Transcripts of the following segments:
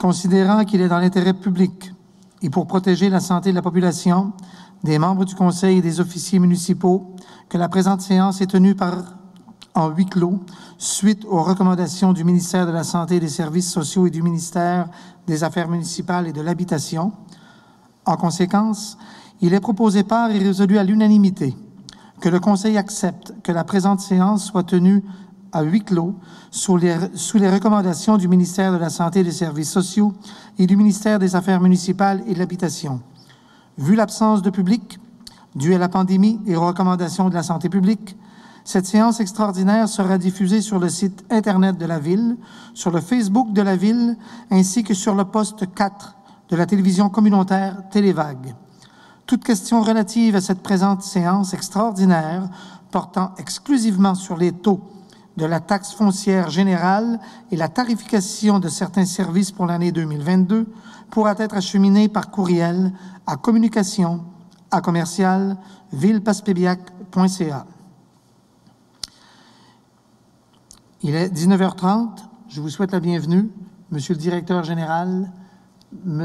Considérant qu'il est dans l'intérêt public et pour protéger la santé de la population, des membres du Conseil et des officiers municipaux, que la présente séance est tenue en huis clos, suite aux recommandations du ministère de la Santé et des Services sociaux et du ministère des Affaires municipales et de l'Habitation. En conséquence, il est proposé par et résolu à l'unanimité que le Conseil accepte que la présente séance soit tenue à huis clos sous les recommandations du ministère de la Santé et des Services sociaux et du ministère des Affaires municipales et de l'Habitation. Vu l'absence de public, due à la pandémie et aux recommandations de la santé publique, cette séance extraordinaire sera diffusée sur le site Internet de la Ville, sur le Facebook de la Ville, ainsi que sur le poste 4 de la télévision communautaire Télévague. Toute question relative à cette présente séance extraordinaire portant exclusivement sur les taux de la taxe foncière générale et la tarification de certains services pour l'année 2022 pourra être acheminée par courriel à communication@villepaspebiac.ca. Il est 19h30. Je vous souhaite la bienvenue, Monsieur le directeur général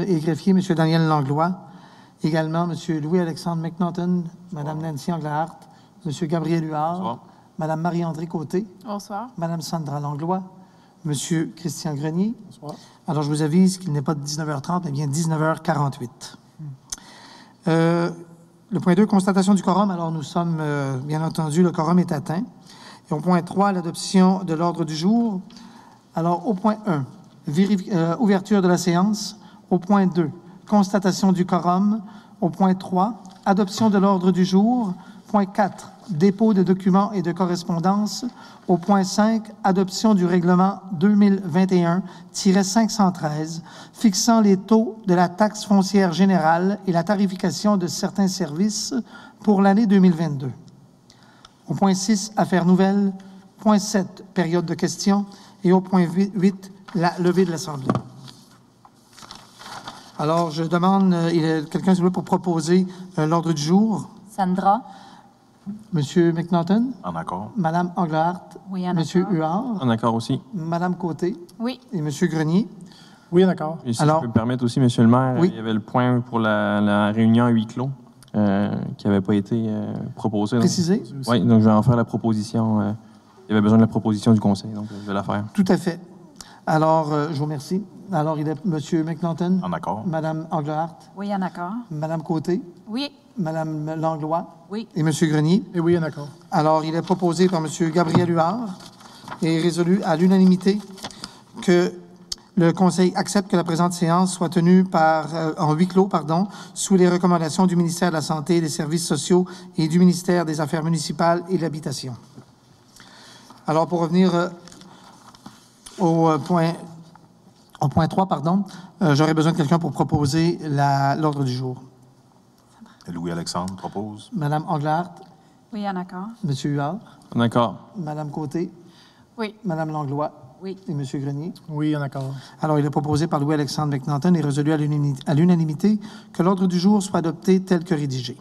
et greffier, Monsieur Daniel Langlois, également Monsieur Louis-Alexandre McNaughton, Madame Nancy Englehart, Monsieur Gabriel Huard, bonsoir. Madame Marie-André Côté, bonsoir. Madame Sandra Langlois, Monsieur Christian Grenier. Bonsoir. Alors, je vous avise qu'il n'est pas de 19h30, mais bien 19h48. Le point 2, constatation du quorum. Alors, nous sommes, bien entendu, le quorum est atteint. Et au point 3, l'adoption de l'ordre du jour. Alors, au point 1, ouverture de la séance. Au point 2, constatation du quorum. Au point 3, adoption de l'ordre du jour. Point 4, dépôt de documents et de correspondances. Au point 5, adoption du règlement 2021-513 fixant les taux de la taxe foncière générale et la tarification de certains services pour l'année 2022. Au point 6, affaires nouvelles. Point 7, période de questions. Et au point 8, la levée de l'Assemblée. Alors, je demande, il y a quelqu'un s'il vous plaît pour proposer l'ordre du jour. Sandra. Monsieur McNaughton? En accord. Madame Englehart? Oui, en Monsieur accord. Huard? En accord aussi. Madame Côté? Oui. Et Monsieur Grenier? Oui, en accord. Et si je peux me permettre aussi, Monsieur le maire, oui. Il y avait le point pour la réunion à huis clos qui n'avait pas été proposé. Précisé? Oui, donc je vais en faire la proposition. Il y avait besoin de la proposition du Conseil, donc je vais la faire. Tout à fait. Alors, je vous remercie. Alors, il est Monsieur McNaughton? En accord. Madame Englehart? Oui, en accord. Madame Côté? Oui. Madame Langlois? Oui. Et Monsieur Grenier? Et oui, en accord. Alors, il est proposé par Monsieur Gabriel Huard et résolu à l'unanimité que le Conseil accepte que la présente séance soit tenue en huis clos, sous les recommandations du ministère de la Santé et des Services sociaux et du ministère des Affaires municipales et de l'Habitation. Alors, pour revenir au point 3, j'aurais besoin de quelqu'un pour proposer l'ordre du jour. Louis-Alexandre propose. Madame Englehart? Oui, en accord. Monsieur Huard? En accord. Madame Côté? Oui. Madame Langlois? Oui. Et Monsieur Grenier? Oui, en accord. Alors, il est proposé par Louis-Alexandre McNaughton et résolu à l'unanimité que l'ordre du jour soit adopté tel que rédigé.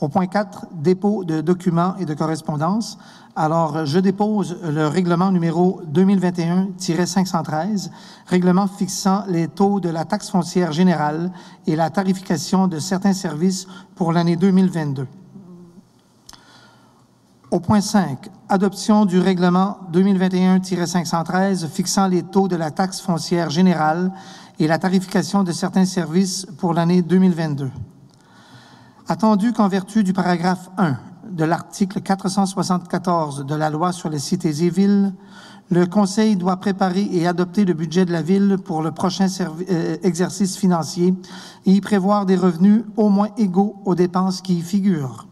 Au point 4, dépôt de documents et de correspondances. Alors, je dépose le règlement numéro 2021-513, règlement fixant les taux de la taxe foncière générale et la tarification de certains services pour l'année 2022. Au point 5, adoption du règlement 2021-513 fixant les taux de la taxe foncière générale et la tarification de certains services pour l'année 2022. Attendu qu'en vertu du paragraphe 1 de l'article 474 de la loi sur les cités et villes, le Conseil doit préparer et adopter le budget de la Ville pour le prochain exercice financier et y prévoir des revenus au moins égaux aux dépenses qui y figurent.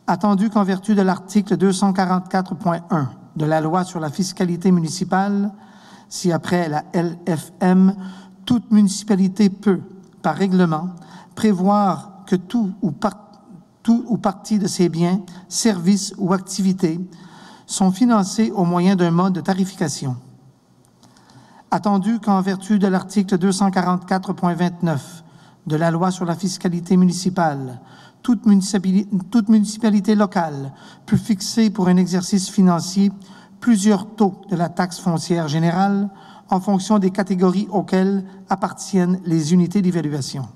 Attendu qu'en vertu de l'article 244.1 de la loi sur la fiscalité municipale, si après la LFM, toute municipalité peut, par règlement, prévoir que tout ou partie de ses biens, services ou activités sont financés au moyen d'un mode de tarification. Attendu qu'en vertu de l'article 244.29 de la loi sur la fiscalité municipale, toute municipalité locale peut fixer pour un exercice financier plusieurs taux de la taxe foncière générale, en fonction des catégories auxquelles appartiennent les unités d'évaluation.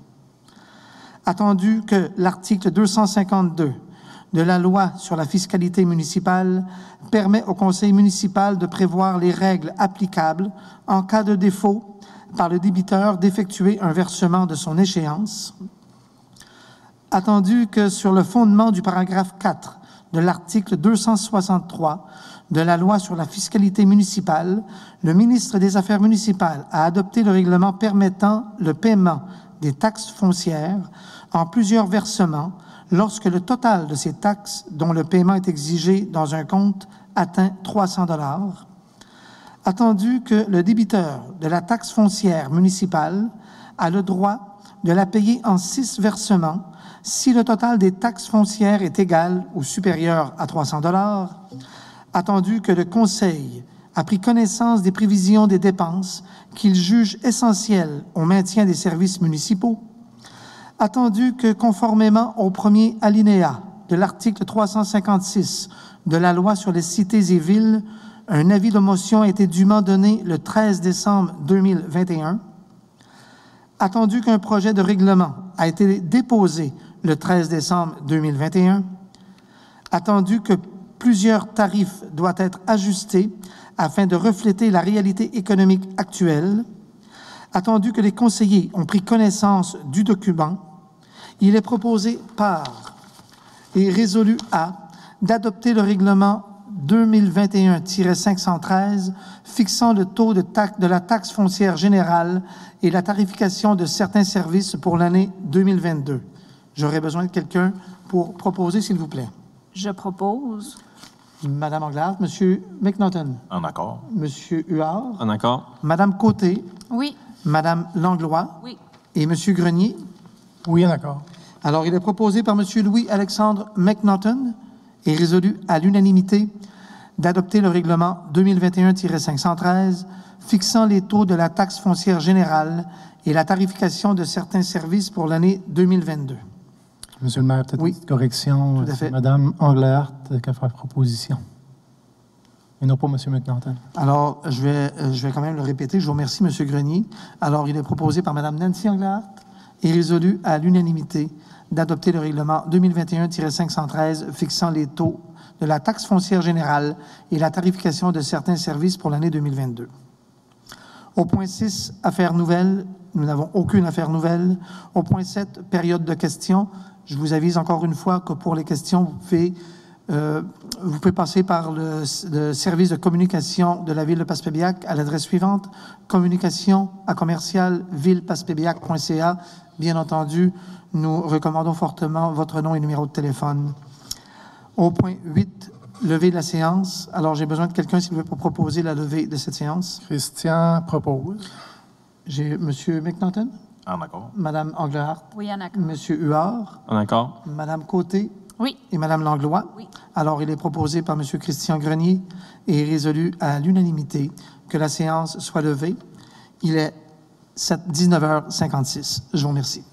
Attendu que l'article 252 de la loi sur la fiscalité municipale permet au conseil municipal de prévoir les règles applicables en cas de défaut par le débiteur d'effectuer un versement de son échéance. Attendu que sur le fondement du paragraphe 4 de l'article 263 de la loi sur la fiscalité municipale, le ministre des Affaires municipales a adopté le règlement permettant le paiement des taxes foncières en plusieurs versements lorsque le total de ces taxes dont le paiement est exigé dans un compte atteint 300 $. Attendu que le débiteur de la taxe foncière municipale a le droit de la payer en 6 versements si le total des taxes foncières est égal ou supérieur à 300 $. Attendu que le Conseil a pris connaissance des prévisions des dépenses qu'il juge essentielles au maintien des services municipaux. Attendu que, conformément au premier alinéa de l'article 356 de la loi sur les cités et villes, un avis de motion a été dûment donné le 13 décembre 2021. Attendu qu'un projet de règlement a été déposé le 13 décembre 2021. Attendu que plusieurs tarifs doivent être ajustés afin de refléter la réalité économique actuelle. Attendu que les conseillers ont pris connaissance du document, il est proposé par et résolu à d'adopter le règlement 2021-513 fixant le taux de la taxe foncière générale et la tarification de certains services pour l'année 2022. J'aurais besoin de quelqu'un pour proposer, s'il vous plaît. Je propose. Madame Anglade, Monsieur McNaughton. En accord. Monsieur Huard. En accord. Madame Côté. Oui. Madame Langlois. Oui. Et Monsieur Grenier. Oui, en accord. Alors, il est proposé par Monsieur Louis-Alexandre McNaughton et résolu à l'unanimité d'adopter le règlement 2021-513 fixant les taux de la taxe foncière générale et la tarification de certains services pour l'année 2022. Monsieur le maire, peut-être Oui. une petite correction. Tout à fait. C'est Madame Englert qui a fait la proposition. Et non pas Monsieur McNaughton. Alors, je vais quand même le répéter. Je vous remercie, Monsieur Grenier. Alors, il est proposé par Madame Nancy Englert et résolu à l'unanimité d'adopter le règlement 2021-513 fixant les taux de la taxe foncière générale et la tarification de certains services pour l'année 2022. Au point 6, affaires nouvelles, nous n'avons aucune affaire nouvelle. Au point 7, période de questions, je vous avise encore une fois que pour les questions, vous pouvez passer par le service de communication de la Ville de Passepébiac à l'adresse suivante, communication@villepasspébiac.ca. Bien entendu, nous recommandons fortement votre nom et numéro de téléphone. Au point 8, levée de la séance. Alors, j'ai besoin de quelqu'un, s'il vous plaît, pour proposer la levée de cette séance. Christian propose. J'ai Monsieur McNaughton, En accord. Madame Englehart, Oui, en accord. Monsieur Huard, En accord. Madame Côté Oui. et Madame Langlois. Oui. Alors, il est proposé par Monsieur Christian Grenier et résolu à l'unanimité que la séance soit levée. Il est 19h56. Je vous remercie.